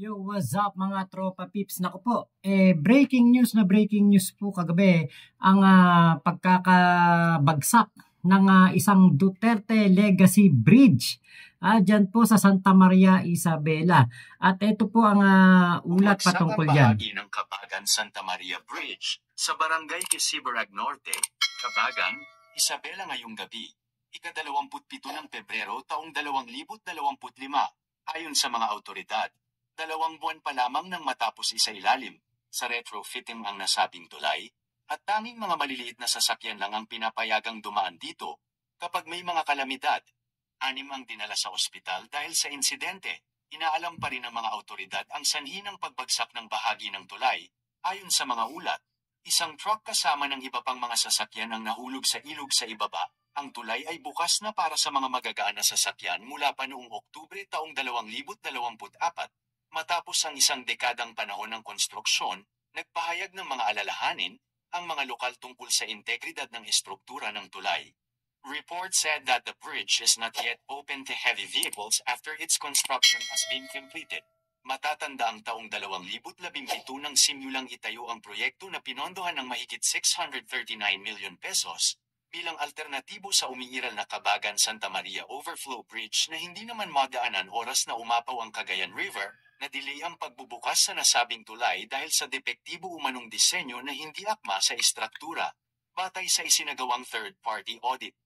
Yo, what's up mga tropa pips? Naku po, breaking news po kagabi ang pagkakabagsak ng isang Duterte Legacy Bridge dyan po sa Santa Maria Isabela. At ito po ang ulat patungkol dyan. Bahagi ng Cabagan Santa Maria Bridge sa Barangay Quesibarag Norte, Cabagan, Isabela ngayong gabi, ika-27 ng Pebrero taong 2025, ayon sa mga autoridad. 2 buwan pa lamang nang matapos isailalim sa retrofitting ang nasabing tulay, at tanging mga maliliit na sasakyan lang ang pinapayagang dumaan dito kapag may mga kalamidad. 6 ang dinala sa ospital dahil sa insidente. Inaalam pa rin ng mga autoridad ang sanhi ng pagbagsak ng bahagi ng tulay. Ayon sa mga ulat, isang truck kasama ng iba pang mga sasakyan ang nahulog sa ilog sa ibaba. Ang tulay ay bukas na para sa mga magagaan na sasakyan mula pa noong Oktubre taong 2024. Matapos ang isang dekadang panahon ng konstruksyon, nagpahayag ng mga alalahanin ang mga lokal tungkol sa integridad ng estruktura ng tulay. Reports said that the bridge is not yet open to heavy vehicles after its construction has been completed. Matatanda ang taong 2017 nang simulang itayo ang proyekto na pinondohan ng mahigit 639 million pesos bilang alternatibo sa umiiral na Cabagan Santa Maria Overflow Bridge na hindi naman madaanan oras na umapaw ang Cagayan River. Na-delay ang pagbubukas sa nasabing tulay dahil sa depektibo umanong disenyo na hindi akma sa istruktura, batay sa isinagawang third-party audit.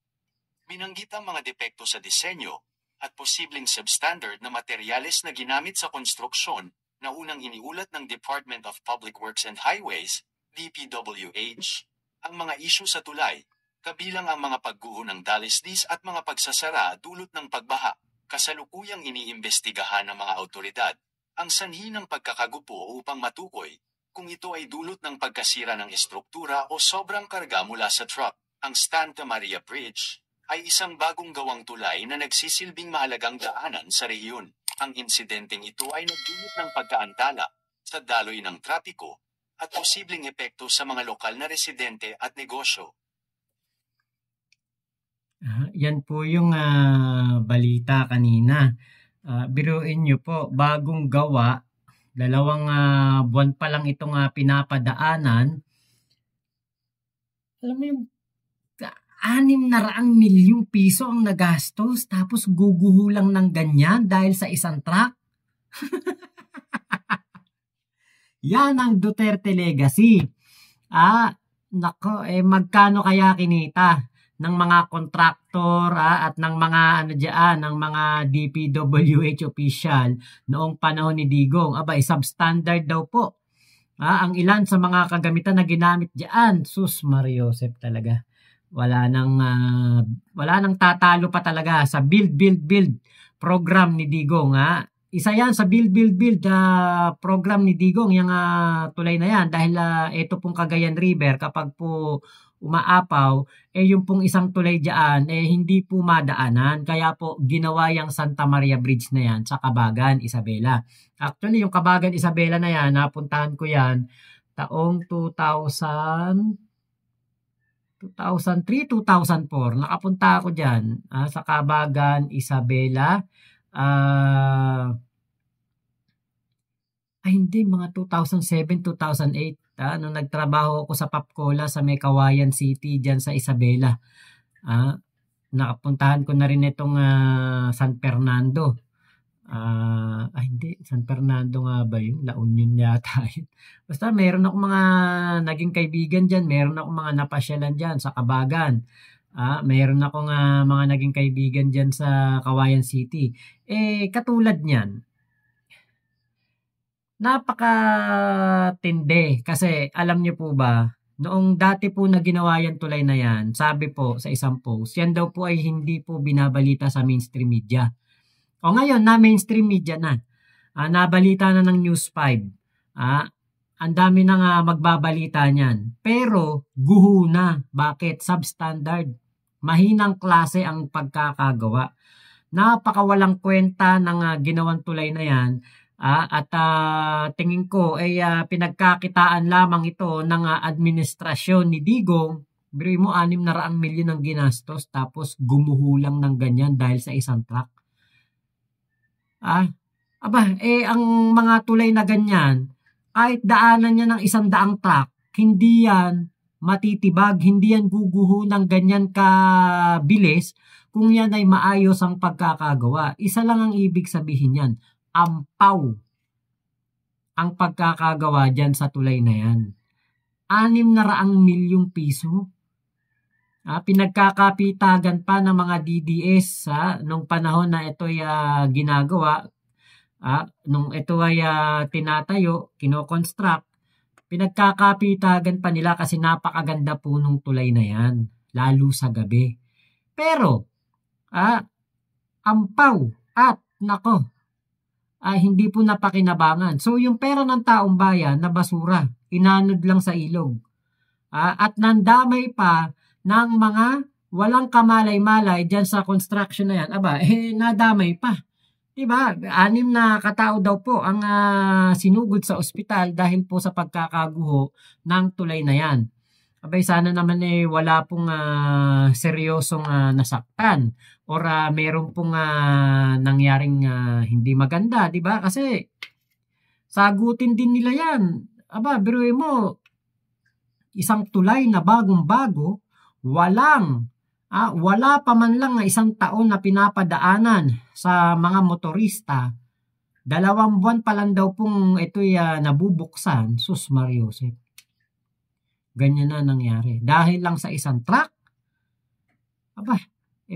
Binanggit ang mga depekto sa disenyo at posibleng substandard na materyales na ginamit sa konstruksyon na unang iniulat ng Department of Public Works and Highways, DPWH. Ang mga isyu sa tulay, kabilang ang mga pagguho ng dalisdis at mga pagsasara dulot ng pagbaha, kasalukuyang iniimbestigahan ng mga autoridad ang sanhi ng pagkakagupo upang matukoy kung ito ay dulot ng pagkasira ng estruktura o sobrang karga mula sa truck. Ang Santa Maria Bridge ay isang bagong gawang tulay na nagsisilbing mahalagang daanan sa rehiyon. Ang insidenteng ito ay nagdulot ng pagkaantala sa daloy ng trapiko at posibleng epekto sa mga lokal na residente at negosyo. Yan po yung balita kanina. Biruin nyo po, bagong gawa, 2 buwan pa lang itong pinapadaanan. Alam mo yung 600 milyong piso ang nagastos, tapos guguho lang ng ganyan dahil sa isang truck. Yan ang Duterte Legacy. Nako, magkano kaya kinita ng mga kontraktor at ng mga ng mga DPWH official noong panahon ni Digong? Abay, substandard daw po. Ang ilan sa mga kagamitan na ginamit diyan, sus Mariosep talaga. Wala nang tatalo pa talaga sa build program ni Digong. Isa yan sa build program ni Digong, yung tulay na yan, dahil ito pong Cagayan River kapag po umaapaw, yung pong isang tulay dyan, hindi po madaanan. Kaya po, ginawa yung Santa Maria Bridge na yan sa Cabagan, Isabela. Actually, yung Cabagan, Isabela na yan, napuntahan ko yan taong 2003-2004. Nakapunta ako dyan sa Cabagan, Isabela. Hindi, mga 2007-2008. Nung nagtrabaho ako sa Papcola sa may Kawayan City dyan sa Isabela. Nakapuntahan ko na rin itong San Fernando. Hindi, San Fernando nga ba yun? La Union yata yun. Basta meron akong mga naging kaibigan dyan. Meron akong mga napasyalan dyan sa Cabagan. Meron akong mga naging kaibigan dyan sa Kawayan City. Katulad niyan, napakatindi kasi alam niyo po ba, noong dati po na ginawa yan tulay na yan, sabi po sa isang post, yan daw po ay hindi po binabalita sa mainstream media. O ngayon, na mainstream media na. Nabalita na ng News 5. Ang dami na magbabalita niyan. Pero, guho na. Bakit? Substandard. Mahinang klase ang pagkakagawa. Napakawalang kwenta ng ginawang tulay na yan. At tingin ko ay pinagkakitaan lamang ito ng administrasyon ni Digong. Biruin mo, 600 milyon ang ginastos tapos gumuhulang ng ganyan dahil sa isang truck. ang mga tulay na ganyan, kahit daanan niya ng 100 truck, hindi yan matitibag, hindi yan guguho ng ganyan kabilis kung yan ay maayos ang pagkakagawa. Isa lang ang ibig sabihin yan, ampaw ang pagkakagawa dyan sa tulay na yan. 600 milyong piso. Pinagkakapitagan pa ng mga DDS nung panahon na ito ay ginagawa, nung ito ay tinatayo, kinoconstruct, pinagkakapitagan pa nila kasi napakaganda po nung tulay na yan, lalo sa gabi. Pero, ampaw at nako, hindi po napakinabangan. So, yung pera ng taong bayan na basura, inanod lang sa ilog. At nandamay pa ng mga walang kamalay-malay dyan sa construction na yan. Nadamay pa. Diba? 6 na katao daw po ang sinugod sa ospital dahil po sa pagkakaguho ng tulay na yan. Sana naman wala pong seryosong nasaktan or meron pong nangyaring hindi maganda, di ba? Kasi sagutin din nila yan. Biruin mo, isang tulay na bagong-bago, wala pa man lang 1 taon na pinapadaanan sa mga motorista. 2 buwan pa lang daw pong ito'y nabubuksan. Sus Mariosep. Ganyan na nangyari. Dahil lang sa 1 truck.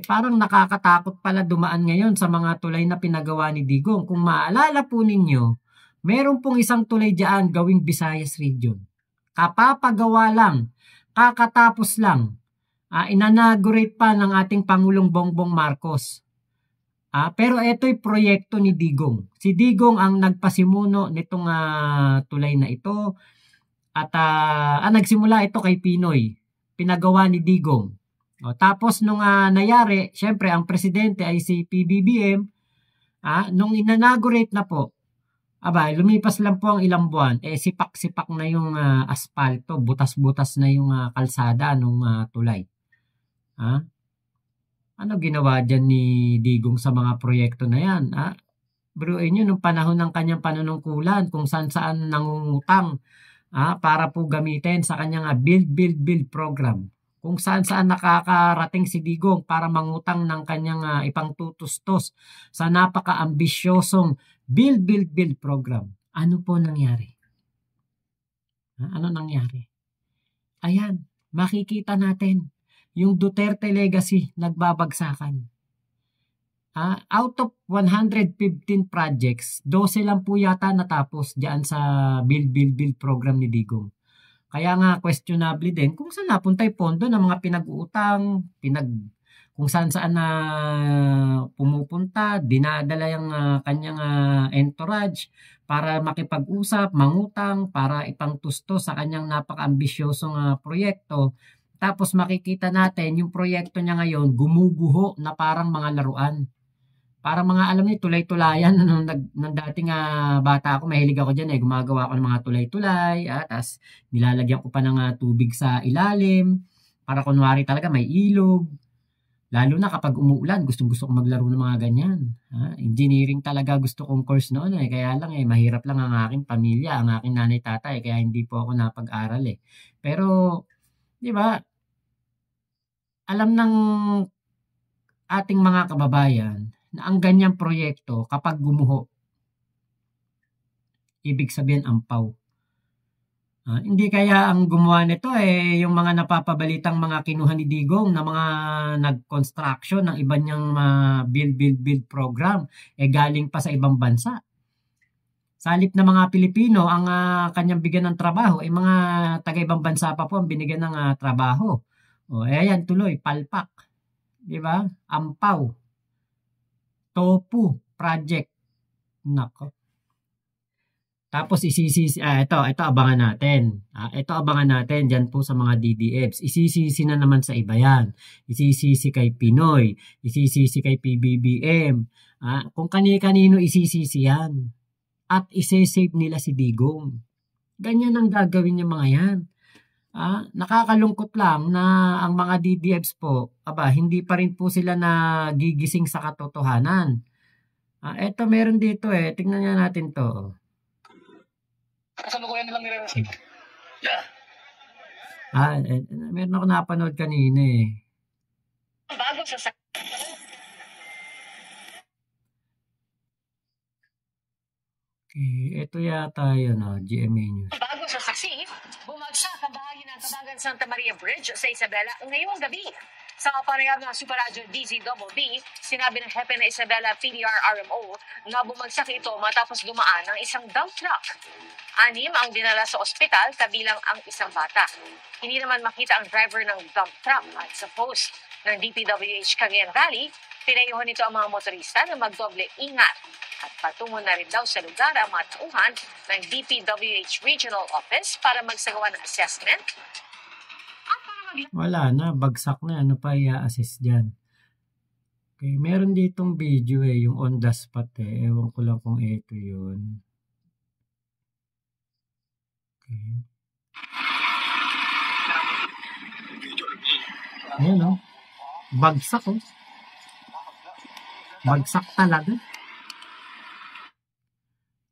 Parang nakakatakot pala dumaan ngayon sa mga tulay na pinagawa ni Digong. Kung maalala po ninyo, meron pong 1 tulay dyan gawing Visayas Region. Kapapagawa lang, kakatapos lang, inanaugurate pa ng ating Pangulong Bongbong Marcos. Pero ito'y proyekto ni Digong. Si Digong ang nagpasimuno nitong tulay na ito. At nagsimula ito kay Pinoy. Pinagawa ni Digong. Tapos nung nangyari, syempre ang presidente ay si PBBM. Nung inanaugurate na po, lumipas lang po ang ilang buwan, sipak-sipak na yung asfalto, butas-butas na yung kalsada nung tulay. Ano ginawa dyan ni Digong sa mga proyekto na yan? Bruin nyo, nung panahon ng kanyang panunungkulan, kung saan-saan nangungutang para po gamitin sa kanyang build program. Kung saan-saan nakakarating si Digong para mangutang ng kanyang ipangtutustos sa napaka-ambisyosong build program. Ano po nangyari? Ano nangyari? Ayan, makikita natin yung Duterte legacy nagbabagsakan. Out of 115 projects, 12 lang po yata natapos diyan sa build program ni Digong. Kaya nga questionable din kung saan napunta yung pondo ng mga pinag-uutang, kung saan na pumupunta, dinadala yung kanyang entourage para makipag-usap, mangutang, para ipangtusto sa kanyang napaka-ambisyosong proyekto. Tapos makikita natin yung proyekto niya ngayon gumuguho na parang mga laruan. Parang mga alam niyo tulay-tulayan nung dating bata ako, mahilig ako diyan gumagawa ako ng mga tulay-tulay, tapos nilalagyan ko pa ng tubig sa ilalim para kunwari talaga may ilog. Lalo na kapag umuulan, gustong-gusto ko maglaro ng mga ganyan. Engineering talaga gusto kong course noon kaya lang mahirap lang ang aking pamilya, ang aking nanay-tatay kaya hindi po ako napag-aral Pero 'di ba? Alam ng ating mga kababayan na ang ganyang proyekto kapag gumuho, ibig sabihin ampaw. Hindi kaya ang gumawa nito yung mga napapabalitang mga kinuha ni Digong na mga nag-construction ng iba niyang build program galing pa sa ibang bansa. Sa halip na mga Pilipino ang kanyang bigyan ng trabaho, mga taga-ibang bansa pa po ang binigyan ng trabaho. Ayan tuloy, palpak. 'Di ba? Ampaw. Tofu project. Nako. Tapos isisisi, ito abangan natin. Ito abangan natin dyan po sa mga DDFs. Isisisi na naman sa iba yan. Isisisi kay Pinoy. Isisisi kay PBBM. Kung kani-kanino isisisi yan. At isisave nila si Digong. Ganyan ang gagawin yung mga yan. Nakakalungkot lang na ang mga DDFs po, hindi pa rin po sila nagigising sa katotohanan. Eto meron dito eh. Tingnan nga natin to. Kasalukuyan nilang nire-receive. Meron ako napanood kanina eh. Bago sa Okay, ito yata yun, GMA News. Bago sa saksi, bumagsak ang bahagi ng Kabagan Santa Maria Bridge sa Isabela ngayong gabi. Sa panayam ng Super Radio DZBB, sinabi ng hepe na Isabela PDR-RMO na bumagsak ito matapos dumaan ng isang dump truck. 6 ang dinala sa ospital kabilang ang isang bata. Hindi naman makita ang driver ng dump truck at sa post ng DPWH Cagayan Valley, pinayuhan nito ang mga motorista na magdoble ingat. At patungo na rin daw sa lugar ang mga tauhan ng DPWH Regional Office para magsagawa ng assessment. Wala na, bagsak na. Ano pa i-assess dyan? Okay, meron ditong video eh, yung on the spot eh. Ewan ko lang kung ito yun. Okay. Ayan bagsak bagsak talaga.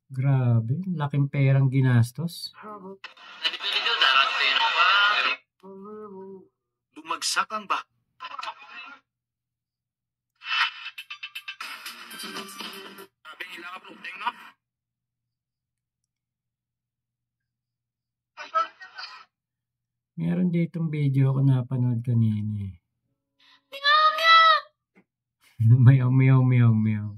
Grabe, laking perang ginastos. Bumagsak ang ba? Meron ditong video ako napanood kanina eh. Meow, meow, meow, meow.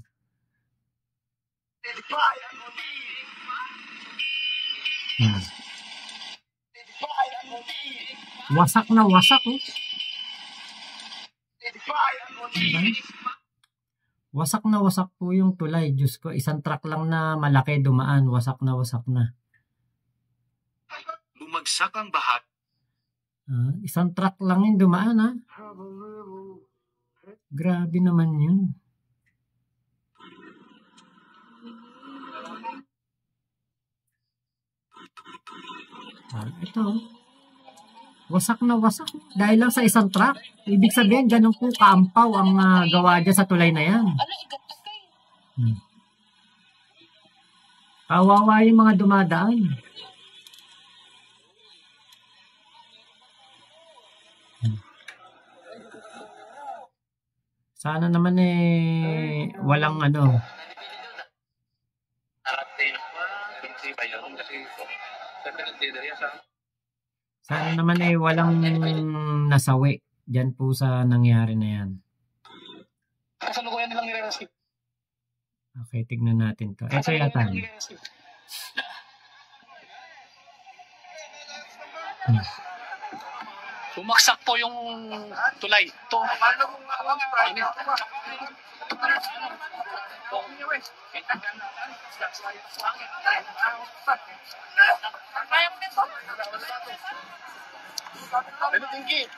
Wasak na wasak Wasak na wasak po yung tulay. Diyos ko, isang truck lang na malaki dumaan. Wasak na wasak na. Bumagsak ang bahat. Isang truck lang yung dumaan Grabe naman yun. Ito. Wasak na wasak. Dahil lang sa isang truck. Ibig sabihin, ganun po kaampaw ang gawa dyan sa tulay na yan. Kawawa yung mga dumadaan. Sana naman walang Sana naman walang nasawi dyan po sa nangyari na yan. Kasalukuyan nilang nire-receive. Okay, tignan natin to. Ito yata. Bumaksak po yung tulay. Ito. Ano tinggi?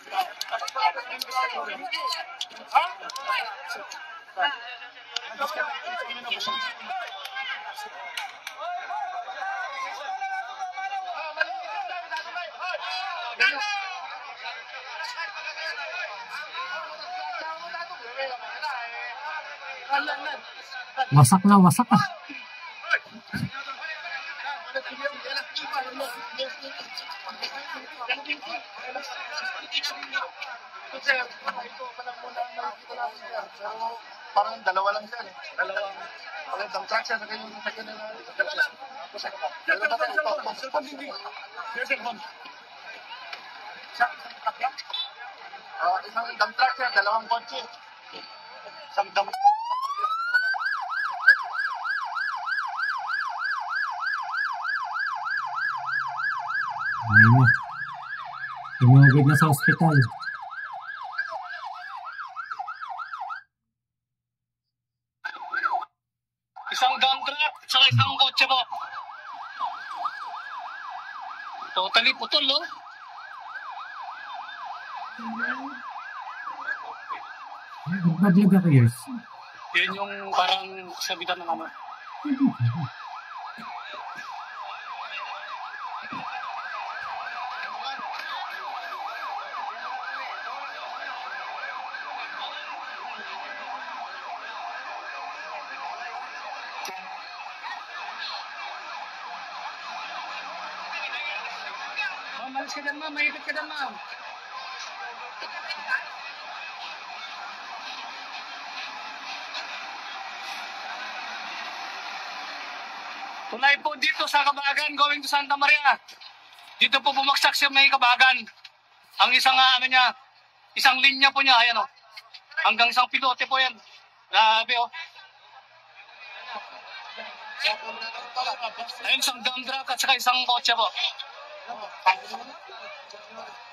Wasak na wasak Parang dalawa lang siya. Dalawang dump truck siya. Saka yung second na isang dump truck siya, dalawang kotse. Isang dump truck. Ayun na. Tumugod na sa ospital. Isang dump truck, saka isang kotse po. Totally putol, no? Nagbablog ako years. Yan yung parang sabitan ng ano. Malis ka dyan, ma'am. Mahipit ka dyan, ma'am. Tulay po dito sa Kabagan going to Santa Maria. Dito po bumagsak siya may Kabagan. Ang isang ano niya, isang linya po niya, ayan o. Hanggang isang pilote po yan. Grabe o. Ayun, isang dump truck at saka isang kotse po.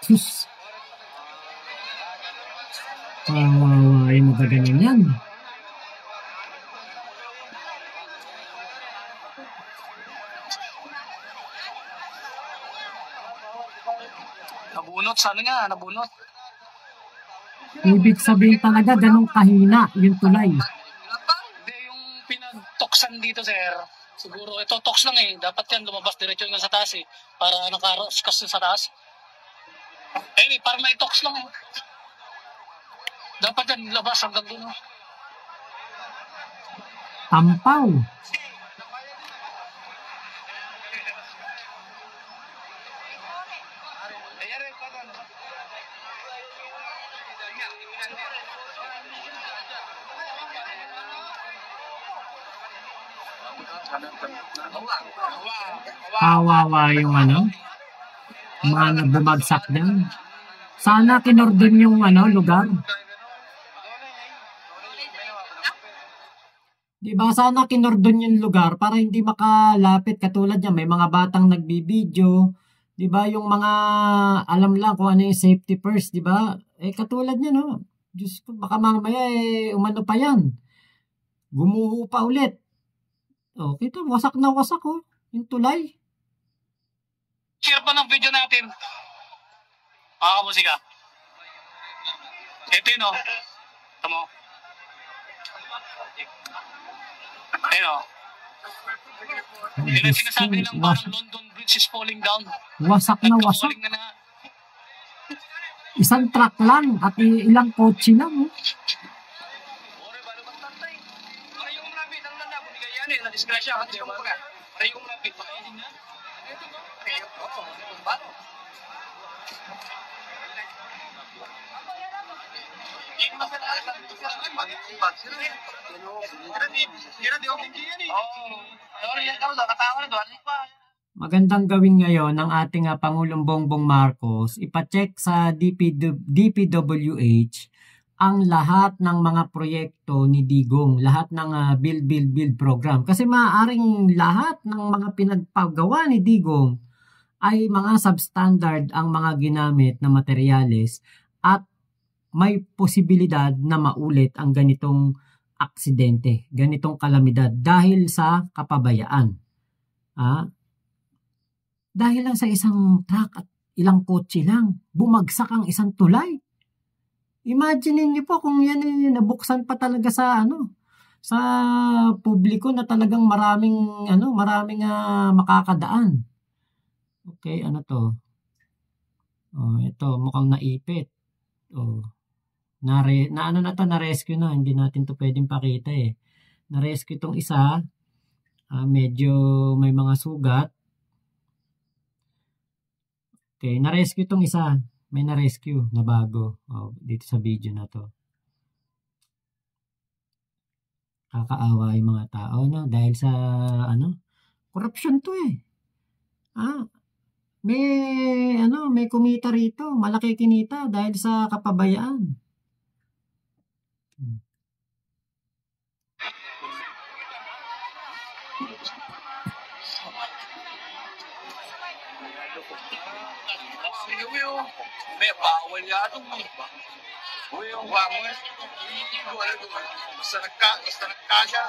Sus. Ay, magaganyan yan. Nabunot, sana nga, nabunot. Ibig sabihin talaga ganong kahina yung tulay. Hindi, yung pinag-toksan dito, sir. Siguro, ito toks lang eh. Dapat yan lumabas diretso nga sa taas eh. Para nakaraskas sa taas. Eh, parang may toks lang eh. Dapat yan labas hanggang doon. Ampaw. Kawawa yung mga bumagsak dyan. Sana kinordon yung lugar. Diba, sana kinordon yung lugar para hindi makalapit. Katulad niya, may mga batang nagbibideo. Diba, yung mga alam lang kung ano yung safety first, diba? Katulad niya, no? Diyos ko, baka mamaya umano pa yan. Gumuho pa ulit. Kita, wasak na wasak, yung tulay. Share pa ng video natin. Musika. Ito yun, o. Tamo. Ayun, o. Yun ang sinasabi nilang parang London Bridge is falling down. Wasak na wasak. Falling na. Isang truck lang at ilang kotse lang. Disgrasya at yung mga parehong rapid makainin na. Magandang gawin ngayon ng ating Pangulong Bongbong Marcos, ipacheck sa DPWH ang lahat ng mga proyekto ni Digong, lahat ng build program. Kasi maaaring lahat ng mga pinagpagawa ni Digong ay mga substandard ang mga ginamit na materyales at may posibilidad na maulit ang ganitong aksidente, ganitong kalamidad dahil sa kapabayaan. Dahil lang sa isang truck at ilang kotse lang, bumagsak ang isang tulay. Imagine niyo po kung yan nabuksan pa talaga sa sa publiko na talagang maraming makakadaan. Okay, to? Ito mukhang naipit. Na-rescue na, hindi natin to pwedeng pakita eh. Na-rescue tong isa. Medyo may mga sugat. Okay, na-rescue tong isa. May na-rescue na bago dito sa video na to. Kakaawa yung mga tao dahil sa corruption to eh. May kumita rito, malaki kinita dahil sa kapabayaan. May bawal yan. Uy, yung bangon. Basta nagkasya.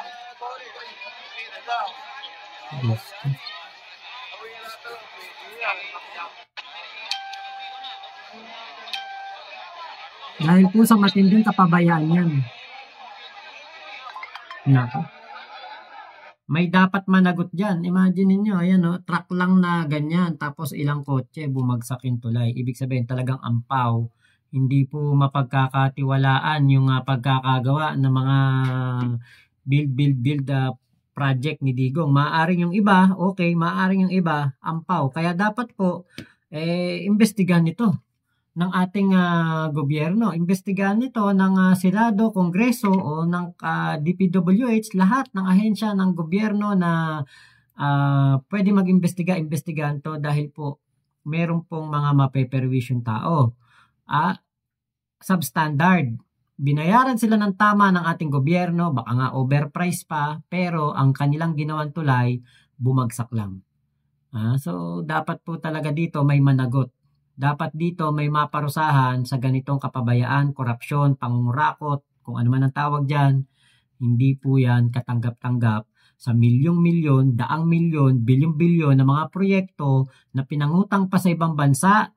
Dahil po sa matinding kapabayaan yan. May dapat managot dyan. Imagine niyo, ayan truck lang na ganyan, tapos ilang kotse, bumagsak yung tulay. Ibig sabihin talagang ampaw. Hindi po mapagkakatiwalaan yung pagkakagawa ng mga build project ni Digong. Maaring yung iba, okay, maaring yung iba, ampaw. Kaya dapat po, imbestigahan nito ng ating gobyerno, imbestigahan nito ng Senado, Kongreso o ng DPWH, lahat ng ahensya ng gobyerno na pwede mag-imbestigahan to dahil po meron pong mga mapeperwisyong tao. Substandard. Binayaran sila ng tama ng ating gobyerno, baka nga overpriced pa, pero ang kanilang ginawan tulay, bumagsak lang. So, dapat po talaga dito may managot. Dapat dito may maparusahan sa ganitong kapabayaan, korupsyon, pangungurakot, kung ano man ang tawag dyan. Hindi po yan katanggap-tanggap sa milyong-milyon, daang milyon, bilyong-bilyon na mga proyekto na pinangutang pa sa ibang bansa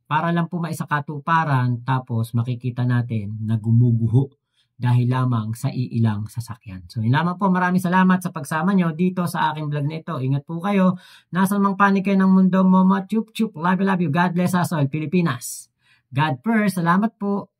para lang po maisakatuparan, tapos makikita natin na gumuguho dahil lamang sa iilang sasakyan. So, yun lamang po. Maraming salamat sa pagsama nyo dito sa aking vlog na ito. Ingat po kayo. Nasa mang panig kayo ng mundo mo, chup chup. Love you, love you. God bless us all, Pilipinas. God first. Salamat po.